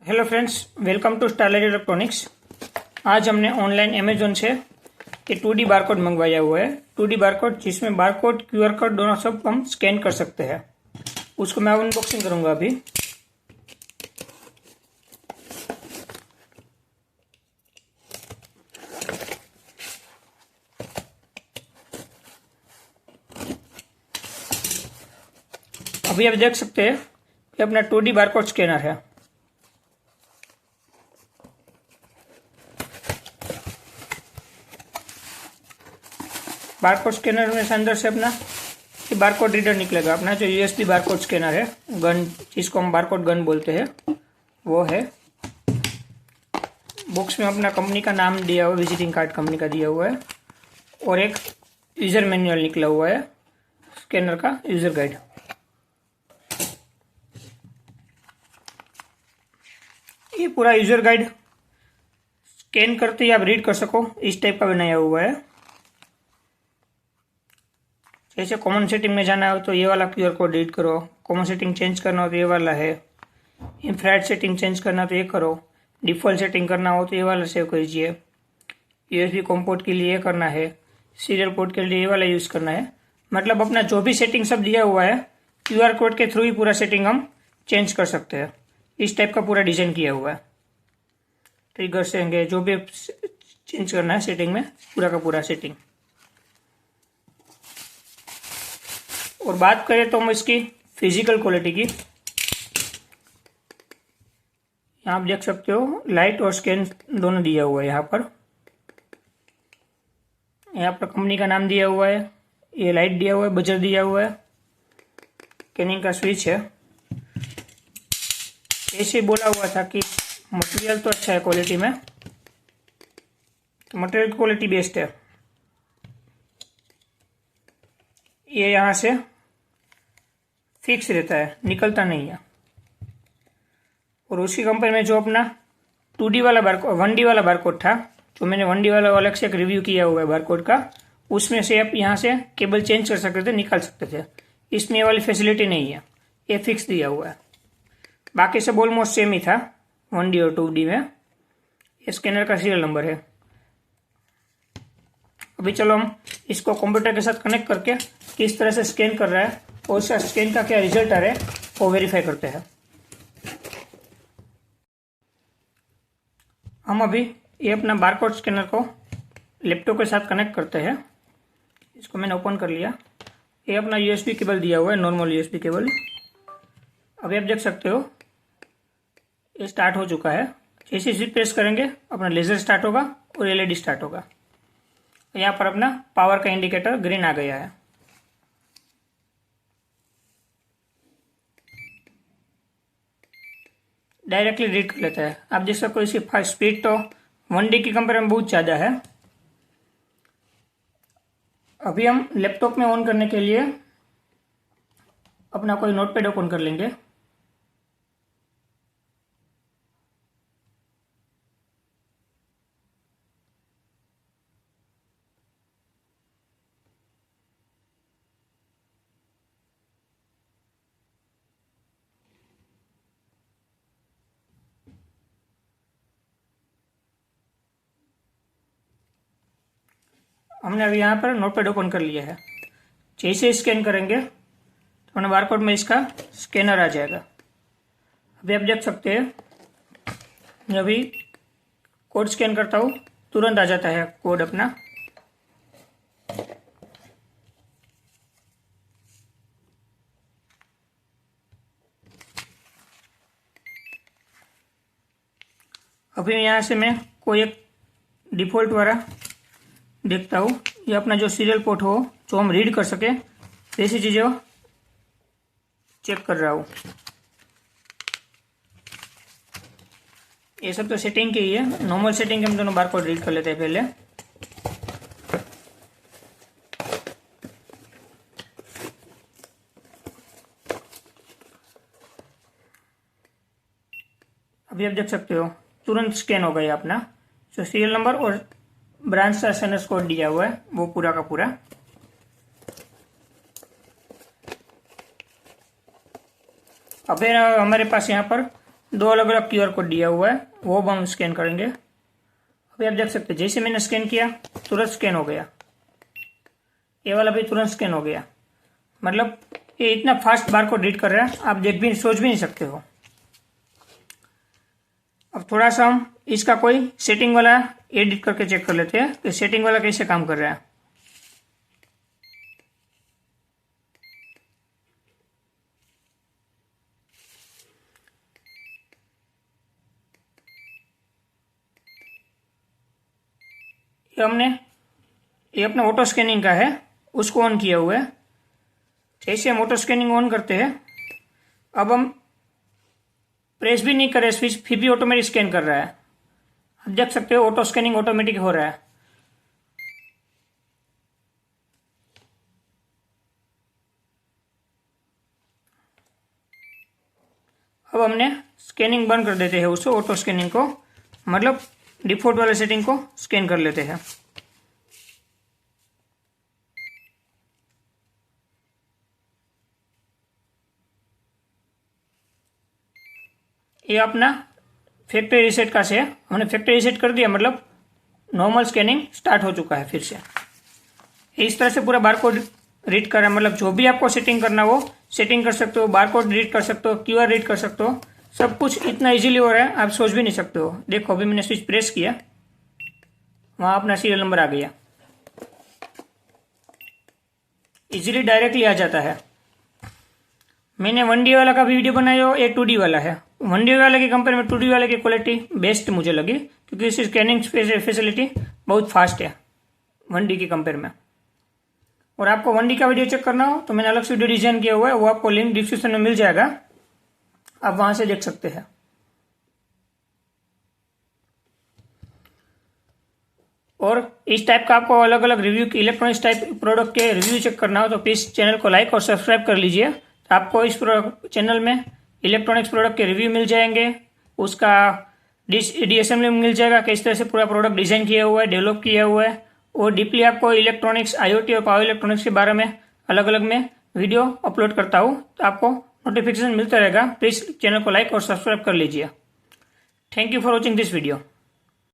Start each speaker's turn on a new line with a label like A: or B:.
A: Hello friends, welcome to Starlight Electronics. आज हमने online Amazon से ये 2D बारकोड मंगवाया हुआ है। 2D बारकोड जिसमें बारकोड क्यूआर कोड दोनों सब हम स्कैन कर सकते हैं। उसको मैं अनबॉक्सिंग करूंगा अभी। अभी आप देख सकते हैं कि अपना 2D बारकोड स्कैनर है। बारकोड स्कैनर में अंदर से अपना बारकोड रीडर निकलेगा। अपना जो यूएसबी बारकोड स्कैनर है, गन जिसको हम बारकोड गन बोलते हैं, वो है। बॉक्स में अपना कंपनी का नाम दिया हुआ, विजिटिंग कार्ड कंपनी का दिया हुआ है, और एक यूजर मैनुअल निकला हुआ है, स्कैनर का यूजर गाइड। ये पूरा यूजर गाइड स्कैन करते ही आप रीड कर सको, इस टाइप का बनाया हुआ है। जैसे कॉमन सेटिंग में जाना हो तो ये वाला क्यूआर कोड रीड करो, कॉमन सेटिंग चेंज करना हो तो ये वाला है, इंफ्रारेड सेटिंग चेंज करना हो तो ये करो, डिफ़ॉल्ट सेटिंग करना हो तो ये वाला सेव कीजिए, यूएसबी कॉम पोर्ट के लिए ये करना है, सीरियल पोर्ट के लिए ये वाला यूज़ करना है। मतलब अपना जो भी सेटिंग सब दिया हुआ है, क्यूआर कोड के थ्रू ही पूरा सेटिंग हम चेंज कर सकते हैं। इस टाइप का पूरा डिज़ाइन किया हुआ है। ट्रिगर से जो भी चेंज करना है सेटिंग में, पूरा का पूरा सेटिंग। और बात करें तो हम इसकी फिजिकल क्वालिटी की, यहाँ आप देख सकते हो लाइट और स्कैन दोनों दिया हुआ है। यहाँ पर कंपनी का नाम दिया हुआ है, ये लाइट दिया हुआ है, बजर दिया हुआ है, स्कैनिंग का स्विच है। ऐसे बोला हुआ था कि मटेरियल तो अच्छा है क्वालिटी में, तो मटेरियल की क्वालिटी बेस्ट है। ये यहाँ से फिक्स रहता है, निकलता नहीं है। और उसकी कंपनी में जो अपना 2D वाला बारकोड, 1D वाला बारकोड था, जो मैंने 1D वाला अलग से एक रिव्यू किया हुआ है बारकोड का, उसमें से आप यहाँ से केबल चेंज कर सकते थे, निकाल सकते थे। इसमें ये वाली फैसिलिटी नहीं है, ये फिक्स दिया हुआ है। बाकी सब ऑलमोस्ट सेम ही था 1D और 2D में। ये स्कैनर का सीरियल नंबर है। अभी चलो हम इसको कंप्यूटर के साथ कनेक्ट करके किस तरह से स्कैन कर रहा है और उसका स्कैन का क्या रिजल्ट आ रहा है वो वेरीफाई करते हैं। हम अभी ये अपना बारकोड स्कैनर को लैपटॉप के साथ कनेक्ट करते हैं। इसको मैंने ओपन कर लिया। ये अपना यूएसबी केबल दिया हुआ है, नॉर्मल यूएसबी केबल। अभी आप देख सकते हो ये स्टार्ट हो चुका है। जैसे इसे प्रेस करेंगे अपना लेजर स्टार्ट होगा और एलईडी स्टार्ट होगा। यहाँ पर अपना पावर का इंडिकेटर ग्रीन आ गया है। डायरेक्टली रीड कर लेता है। आप देख सकते हो इसकी स्पीड तो 1D की कंपेयर में बहुत ज़्यादा है। अभी हम लैपटॉप में ऑन करने के लिए अपना कोई नोटपैड ओपन कर लेंगे। हमने अभी यहाँ पर नोटपैड ओपन कर लिया है। जैसे स्कैन करेंगे तो अपने बारकोड में इसका स्कैनर आ जाएगा। अभी आप देख सकते हैं, मैं अभी कोड स्कैन करता हूँ, तुरंत आ जाता है कोड अपना। अभी यहाँ से मैं कोई एक डिफ़ॉल्ट वाला देखता हूँ, ये अपना जो सीरियल पोर्ट हो जो हम रीड कर सके, ऐसी चीज़ें चेक कर रहा हूँ। ये सब तो सेटिंग की ही है। नॉर्मल सेटिंग के हम दोनों बारकोड रीड कर लेते हैं पहले। अभी आप देख सकते हो तुरंत स्कैन हो गया अपना जो सीरियल नंबर और ब्रांच का एसएनएस कोड दिया हुआ है, वो पूरा का पूरा। अब हमारे पास यहाँ पर दो अलग अलग QR कोड दिया हुआ है, वो अब हम स्कैन करेंगे। अभी आप देख सकते हैं जैसे मैंने स्कैन किया तुरंत स्कैन हो गया, ये वाला भी तुरंत स्कैन हो गया। मतलब ये इतना फास्ट बारकोड रीड कर रहा है, आप सोच भी नहीं सकते हो। अब थोड़ा सा हम इसका कोई सेटिंग वाला एडिट करके चेक कर लेते हैं कि सेटिंग वाला कैसे काम कर रहा है। ये अपना ऑटो स्कैनिंग का है, उसको ऑन किया हुआ है। जैसे हम ऑटो स्कैनिंग ऑन करते हैं, अब हम प्रेस भी नहीं कर रहे स्विच, फिर भी ऑटोमेटिक स्कैन कर रहा है। आप देख सकते हो ऑटो स्कैनिंग ऑटोमेटिक हो रहा है। अब हमने स्कैनिंग बंद कर देते हैं उसको, ऑटो स्कैनिंग को, मतलब डिफॉल्ट वाले सेटिंग को स्कैन कर लेते हैं। ये अपना फैक्ट्री रीसेट का से हमने फैक्ट्री रीसेट कर दिया, मतलब नॉर्मल स्कैनिंग स्टार्ट हो चुका है फिर से। इस तरह से पूरा बारकोड रीड कर रहा है, मतलब जो भी आपको सेटिंग करना हो सेटिंग कर सकते हो, बारकोड रीड कर सकते हो, QR रीड कर सकते हो, सब कुछ इतना इजीली हो रहा है आप सोच भी नहीं सकते हो। देखो अभी मैंने स्विच प्रेस किया, वहां अपना सीरियल नंबर आ गया, इजीली डायरेक्टली आ जाता है। मैंने 1D वाला का वीडियो बनाया हो, ये 2D वाला है। 1D वाले के कंपेयर में 2D वाले की क्वालिटी बेस्ट मुझे लगी, क्योंकि इसकी स्कैनिंग फैसिलिटी बहुत फास्ट है 1D के कंपेयर में। और आपको 1D का वीडियो चेक करना हो तो मैंने अलग से वीडियो डिजाइन किया हुआ है, वो आपको लिंक डिस्क्रिप्शन में मिल जाएगा, आप वहां से देख सकते हैं। और इस टाइप का आपको अलग अलग रिव्यू इलेक्ट्रॉनिक्स टाइप प्रोडक्ट के रिव्यू चेक करना हो तो प्लीज चैनल को लाइक और सब्सक्राइब कर लीजिए। तो आपको इस चैनल में इलेक्ट्रॉनिक्स प्रोडक्ट के रिव्यू मिल जाएंगे, उसका DSM मिल जाएगा, किस तरह से पूरा प्रोडक्ट डिजाइन किया हुआ है, डेवलप किया हुआ है, और डीपली आपको इलेक्ट्रॉनिक्स, IoT और पावर इलेक्ट्रॉनिक्स के बारे में अलग अलग में वीडियो अपलोड करता हूँ, तो आपको नोटिफिकेशन मिलता रहेगा। प्लीज चैनल को लाइक और सब्सक्राइब कर लीजिए। Thank you for watching this video.